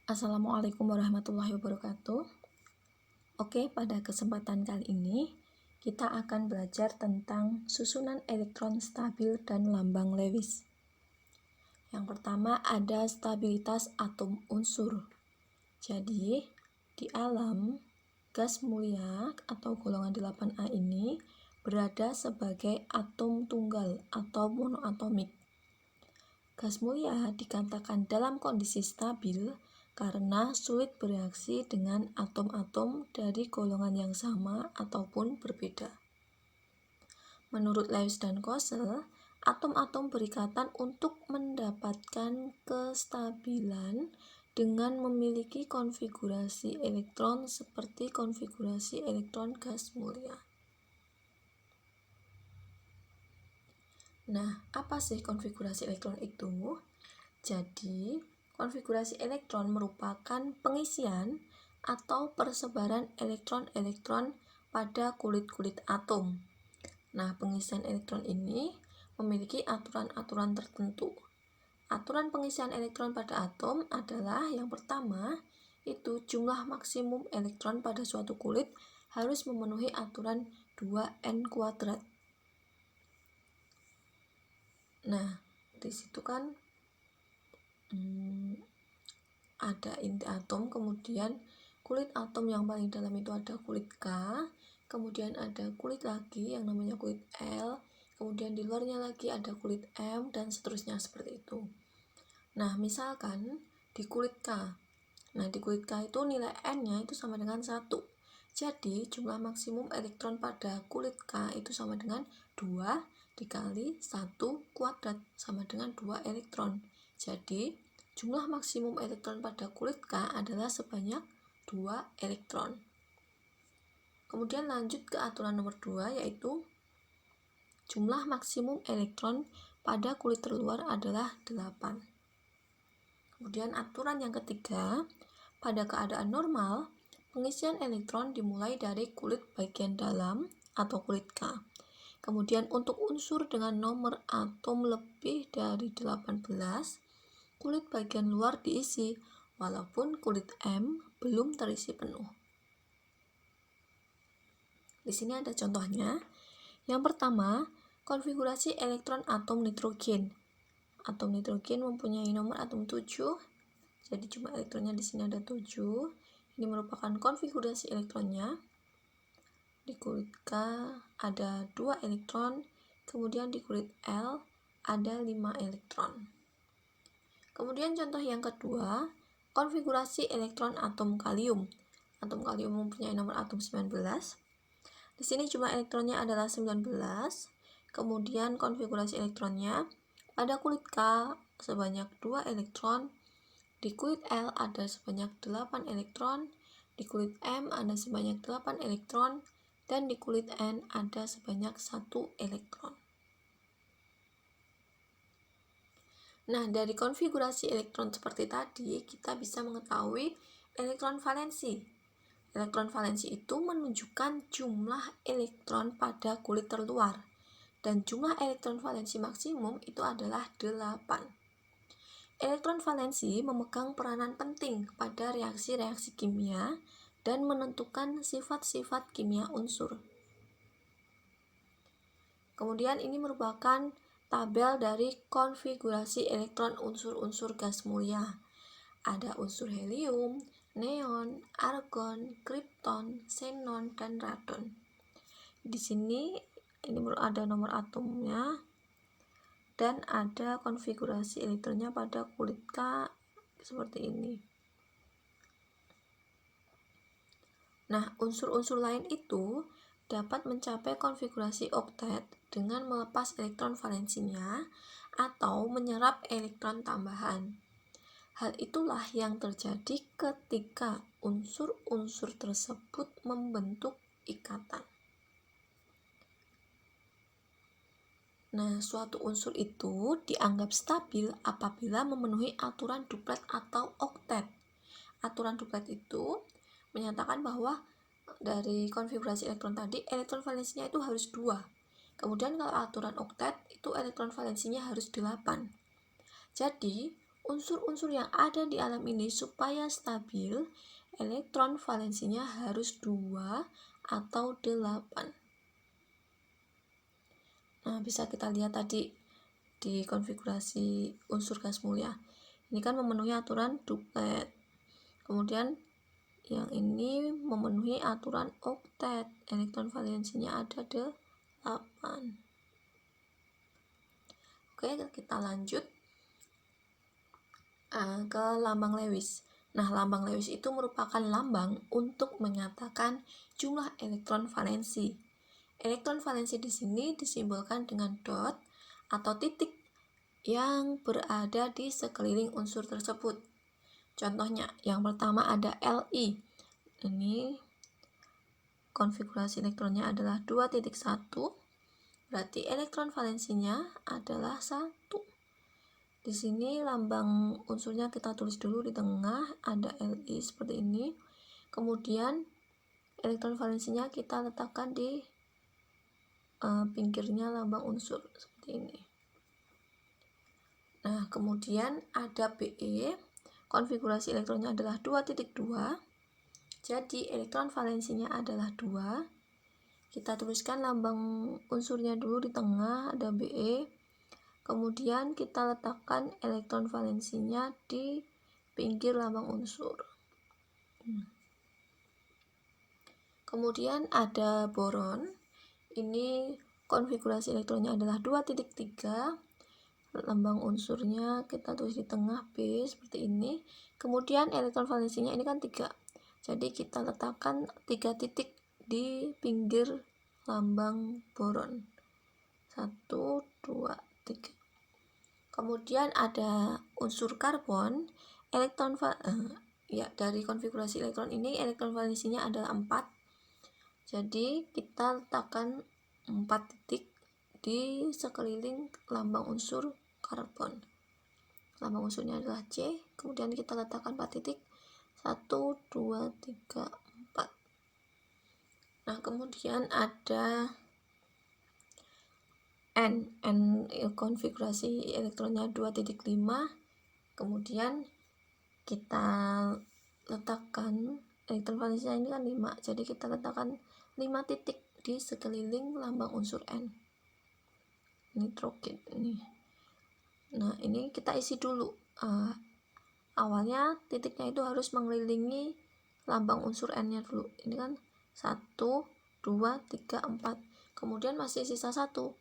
Assalamualaikum warahmatullahi wabarakatuh. Oke, pada kesempatan kali ini kita akan belajar tentang susunan elektron stabil dan lambang Lewis. Yang pertama ada stabilitas atom unsur. Jadi, di alam gas mulia atau golongan 8A ini berada sebagai atom tunggal atau monoatomik. Gas mulia dikatakan dalam kondisi stabil karena sulit bereaksi dengan atom-atom dari golongan yang sama ataupun berbeda. Menurut Lewis dan Kossel, atom-atom berikatan untuk mendapatkan kestabilan dengan memiliki konfigurasi elektron seperti konfigurasi elektron gas mulia. Nah, apa sih konfigurasi elektron itu? Jadi, konfigurasi elektron merupakan pengisian atau persebaran elektron-elektron pada kulit-kulit atom. Nah, pengisian elektron ini memiliki aturan-aturan tertentu. Aturan pengisian elektron pada atom adalah yang pertama, itu jumlah maksimum elektron pada suatu kulit harus memenuhi aturan 2n kuadrat. Nah, di situ kan ada inti atom, kemudian kulit atom yang paling dalam itu ada kulit K, kemudian ada kulit lagi yang namanya kulit L, kemudian di luarnya lagi ada kulit M, dan seterusnya seperti itu. Nah, misalkan di kulit K, nah di kulit K itu nilai N-nya itu sama dengan 1. Jadi, jumlah maksimum elektron pada kulit K itu sama dengan 2 dikali 1 kuadrat, sama dengan 2 elektron. Jadi, jumlah maksimum elektron pada kulit K adalah sebanyak 2 elektron. Kemudian lanjut ke aturan nomor 2, yaitu jumlah maksimum elektron pada kulit terluar adalah 8. Kemudian aturan yang ketiga, pada keadaan normal, pengisian elektron dimulai dari kulit bagian dalam atau kulit K. Kemudian untuk unsur dengan nomor atom lebih dari 18, kulit bagian luar diisi, walaupun kulit M belum terisi penuh. Di sini ada contohnya. Yang pertama, konfigurasi elektron atom nitrogen. Atom nitrogen mempunyai nomor atom 7, jadi jumlah elektronnya di sini ada 7. Ini merupakan konfigurasi elektronnya. Di kulit K ada 2 elektron, kemudian di kulit L ada 5 elektron. Kemudian contoh yang kedua, konfigurasi elektron atom kalium. Atom kalium mempunyai nomor atom 19. Di sini jumlah elektronnya adalah 19. Kemudian konfigurasi elektronnya pada kulit K sebanyak 2 elektron, di kulit L ada sebanyak 8 elektron, di kulit M ada sebanyak 8 elektron, dan di kulit N ada sebanyak 1 elektron. Nah, dari konfigurasi elektron seperti tadi, kita bisa mengetahui elektron valensi. Elektron valensi itu menunjukkan jumlah elektron pada kulit terluar, dan jumlah elektron valensi maksimum itu adalah 8. Elektron valensi memegang peranan penting pada reaksi-reaksi kimia dan menentukan sifat-sifat kimia unsur. Kemudian ini merupakan tabel dari konfigurasi elektron unsur-unsur gas mulia. Ada unsur helium, neon, argon, kripton, xenon, dan radon. Di sini ini ada nomor atomnya dan ada konfigurasi elektronnya pada kulit K seperti ini. Nah, unsur-unsur lain itu dapat mencapai konfigurasi oktet dengan melepas elektron valensinya atau menyerap elektron tambahan. Hal itulah yang terjadi ketika unsur-unsur tersebut membentuk ikatan. Nah, suatu unsur itu dianggap stabil apabila memenuhi aturan duplet atau oktet. Aturan duplet itu menyatakan bahwa dari konfigurasi elektron tadi, elektron valensinya itu harus 2. Kemudian kalau aturan oktet, itu elektron valensinya harus 8. Jadi, unsur-unsur yang ada di alam ini supaya stabil, elektron valensinya harus 2 atau 8. Nah, bisa kita lihat tadi di konfigurasi unsur gas mulia. Ini kan memenuhi aturan duplet. Kemudian yang ini memenuhi aturan oktet, elektron valensinya ada 8. Oke, kita lanjut ke lambang Lewis. Nah, lambang Lewis itu merupakan lambang untuk menyatakan jumlah elektron valensi. Elektron valensi di sini disimbolkan dengan dot atau titik yang berada di sekeliling unsur tersebut. Contohnya, yang pertama ada Li. Ini konfigurasi elektronnya adalah 2.1, berarti elektron valensinya adalah 1. Di sini lambang unsurnya kita tulis dulu di tengah, ada Li seperti ini. Kemudian elektron valensinya kita letakkan di pinggirnya lambang unsur seperti ini. Nah, kemudian ada Be, konfigurasi elektronnya adalah 2.2. Jadi elektron valensinya adalah 2. Kita tuliskan lambang unsurnya dulu di tengah, ada Be. Kemudian kita letakkan elektron valensinya di pinggir lambang unsur. Kemudian ada boron. Ini konfigurasi elektronnya adalah 2.3. Lambang unsurnya kita tulis di tengah B seperti ini. Kemudian elektron valensinya ini kan 3. Jadi kita letakkan 3 titik di pinggir lambang boron. 1, 2, 3. Kemudian ada unsur karbon. Dari konfigurasi elektron ini elektron valensinya adalah 4. Jadi kita letakkan 4 titik di sekeliling lambang unsur karbon. Lambang unsurnya adalah C. Kemudian kita letakkan 4 titik. 1, 2, 3, 4. Nah, kemudian ada N konfigurasi elektronnya 2.5. Kemudian kita letakkan elektron valensinya ini kan 5. Jadi kita letakkan 5 titik di sekeliling lambang unsur N. Nitrogen ini. Nah, ini kita isi dulu. Awalnya titiknya itu harus mengelilingi lambang unsur N-nya dulu. Ini kan 1, 2, 3, 4. Kemudian masih sisa 1.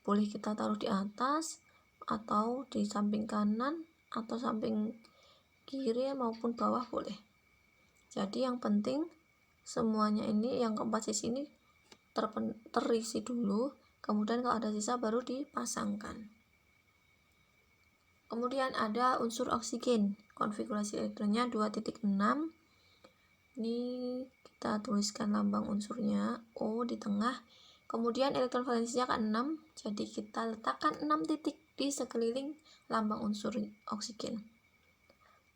Boleh kita taruh di atas atau di samping kanan atau samping kiri maupun bawah boleh. Jadi yang penting semuanya ini yang keempat sisi ini terisi dulu, kemudian kalau ada sisa baru dipasangkan. Kemudian ada unsur oksigen, konfigurasi elektronnya 2.6. Ini kita tuliskan lambang unsurnya O di tengah. Kemudian elektron valensinya kan 6, jadi kita letakkan 6 titik di sekeliling lambang unsur oksigen.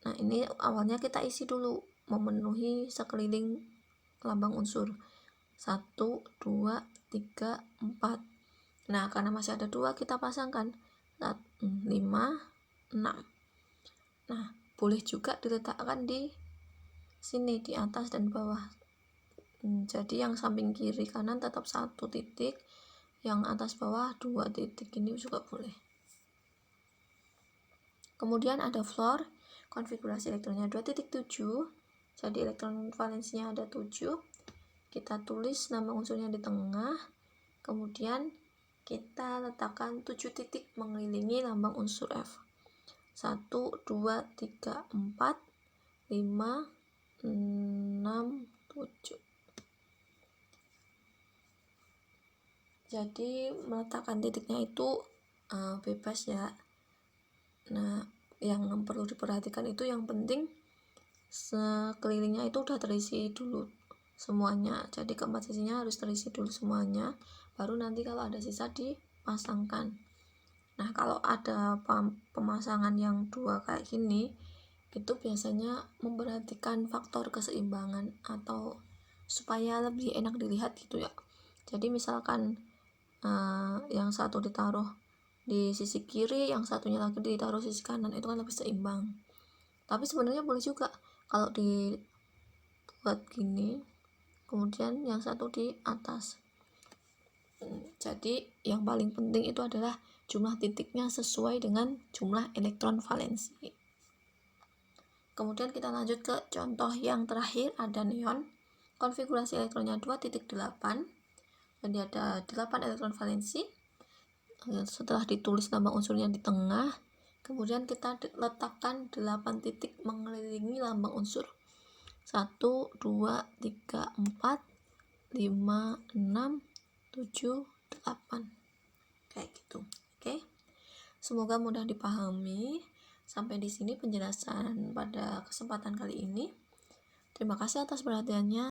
Nah, ini awalnya kita isi dulu, memenuhi sekeliling lambang unsur 1, 2, 3, 4. Nah, karena masih ada 2 kita pasangkan 5, 6. Nah, boleh juga diletakkan di sini, di atas dan bawah. Jadi yang samping kiri kanan tetap 1 titik, yang atas bawah 2 titik, ini juga boleh. Kemudian ada fluor, konfigurasi elektronnya 2.7. Jadi elektron valensinya ada 7. Kita tulis nama unsurnya di tengah. Kemudian kita letakkan 7 titik mengelilingi lambang unsur F. 1, 2, 3, 4, 5, 6, 7. Jadi meletakkan titiknya itu bebas ya. Nah, yang perlu diperhatikan itu yang penting sekelilingnya itu udah terisi dulu semuanya. Jadi keempat sisinya harus terisi dulu semuanya, baru nanti kalau ada sisa dipasangkan. Nah, kalau ada pemasangan yang 2 kayak gini, itu biasanya memperhatikan faktor keseimbangan atau supaya lebih enak dilihat gitu ya. Jadi misalkan yang satu ditaruh di sisi kiri, yang satunya lagi ditaruh sisi kanan, itu kan lebih seimbang. Tapi sebenarnya boleh juga kalau dibuat gini, kemudian yang satu di atas. Jadi yang paling penting itu adalah jumlah titiknya sesuai dengan jumlah elektron valensi. Kemudian kita lanjut ke contoh yang terakhir, ada neon. Konfigurasi elektronnya 2.8 dan dia ada 8 elektron valensi. Setelah ditulis nama unsurnya di tengah, kemudian kita letakkan 8 titik mengelilingi lambang unsur. 1, 2, 3, 4, 5, 6, 7, 8. Kayak gitu. Oke. Semoga mudah dipahami. Sampai di sini penjelasan pada kesempatan kali ini. Terima kasih atas perhatiannya.